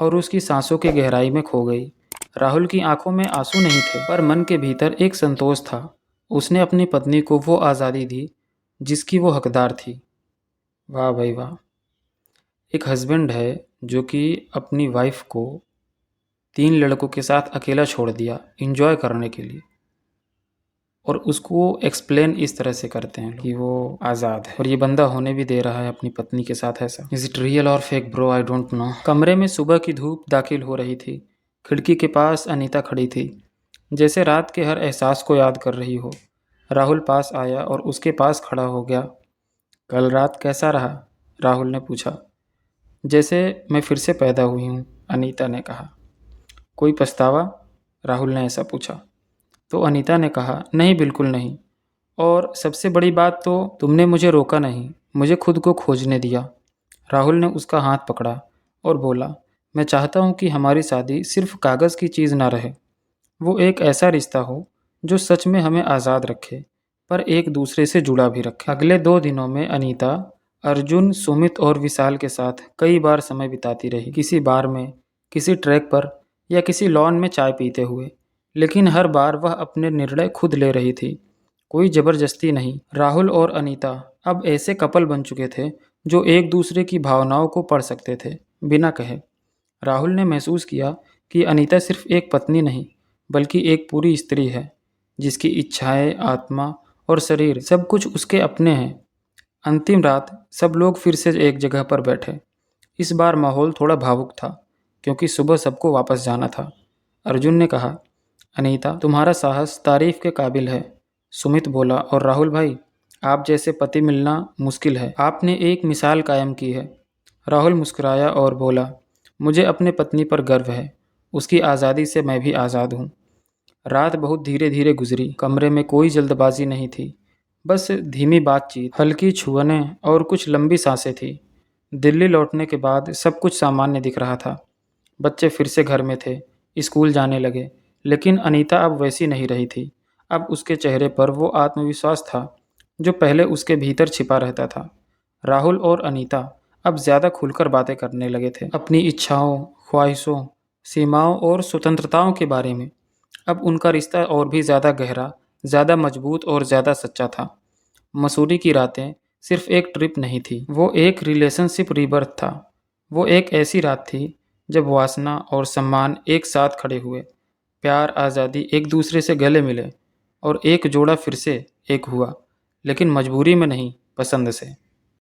और उसकी सांसों की गहराई में खो गई। राहुल की आंखों में आंसू नहीं थे, पर मन के भीतर एक संतोष था। उसने अपनी पत्नी को वो आज़ादी दी जिसकी वो हकदार थी। वाह भाई वाह! एक हस्बैंड है जो कि अपनी वाइफ को 3 लड़कों के साथ अकेला छोड़ दिया एन्जॉय करने के लिए, और उसको एक्सप्लेन इस तरह से करते हैं कि वो आज़ाद है, और ये बंदा होने भी दे रहा है अपनी पत्नी के साथ ऐसा। इज इट रियल और fake bro, I don't know. कमरे में सुबह की धूप दाखिल हो रही थी। खिड़की के पास अनीता खड़ी थी, जैसे रात के हर एहसास को याद कर रही हो। राहुल पास आया और उसके पास खड़ा हो गया। कल रात कैसा रहा? राहुल ने पूछा। जैसे मैं फिर से पैदा हुई हूँ, अनीता ने कहा। कोई पछतावा? राहुल ने ऐसा पूछा। तो अनीता ने कहा, नहीं बिल्कुल नहीं, और सबसे बड़ी बात तो तुमने मुझे रोका नहीं, मुझे खुद को खोजने दिया। राहुल ने उसका हाथ पकड़ा और बोला, मैं चाहता हूँ कि हमारी शादी सिर्फ कागज़ की चीज़ ना रहे। वो एक ऐसा रिश्ता हो जो सच में हमें आज़ाद रखे, पर एक दूसरे से जुड़ा भी रखे। अगले 2 दिनों में अनीता अर्जुन, सुमित और विशाल के साथ कई बार समय बिताती रही, किसी बार में, किसी ट्रैक पर, या किसी लॉन में चाय पीते हुए। लेकिन हर बार वह अपने निर्णय खुद ले रही थी, कोई ज़बरदस्ती नहीं। राहुल और अनीता अब ऐसे कपल बन चुके थे जो एक दूसरे की भावनाओं को पढ़ सकते थे, बिना कहे। राहुल ने महसूस किया कि अनीता सिर्फ एक पत्नी नहीं, बल्कि एक पूरी स्त्री है, जिसकी इच्छाएं, आत्मा और शरीर सब कुछ उसके अपने हैं। अंतिम रात सब लोग फिर से एक जगह पर बैठे। इस बार माहौल थोड़ा भावुक था, क्योंकि सुबह सबको वापस जाना था। अर्जुन ने कहा, अनीता, तुम्हारा साहस तारीफ के काबिल है। सुमित बोला, और राहुल भाई, आप जैसे पति मिलना मुश्किल है, आपने एक मिसाल कायम की है। राहुल मुस्कुराया और बोला, मुझे अपने पत्नी पर गर्व है, उसकी आज़ादी से मैं भी आज़ाद हूँ। रात बहुत धीरे धीरे गुजरी। कमरे में कोई जल्दबाजी नहीं थी, बस धीमी बातचीत, हल्की छुअने और कुछ लंबी सांसें थी। दिल्ली लौटने के बाद सब कुछ सामान्य दिख रहा था। बच्चे फिर से घर में थे, स्कूल जाने लगे, लेकिन अनीता अब वैसी नहीं रही थी। अब उसके चेहरे पर वो आत्मविश्वास था जो पहले उसके भीतर छिपा रहता था। राहुल और अनीता अब ज़्यादा खुलकर बातें करने लगे थे, अपनी इच्छाओं, ख्वाहिशों, सीमाओं और स्वतंत्रताओं के बारे में। अब उनका रिश्ता और भी ज़्यादा गहरा, ज़्यादा मजबूत और ज़्यादा सच्चा था। मसूरी की रातें सिर्फ एक ट्रिप नहीं थी, वो एक रिलेशनशिप रीबर्थ था। वो एक ऐसी रात थी जब वासना और सम्मान एक साथ खड़े हुए, प्यार, आज़ादी एक दूसरे से गले मिले, और एक जोड़ा फिर से एक हुआ, लेकिन मजबूरी में नहीं, पसंद से।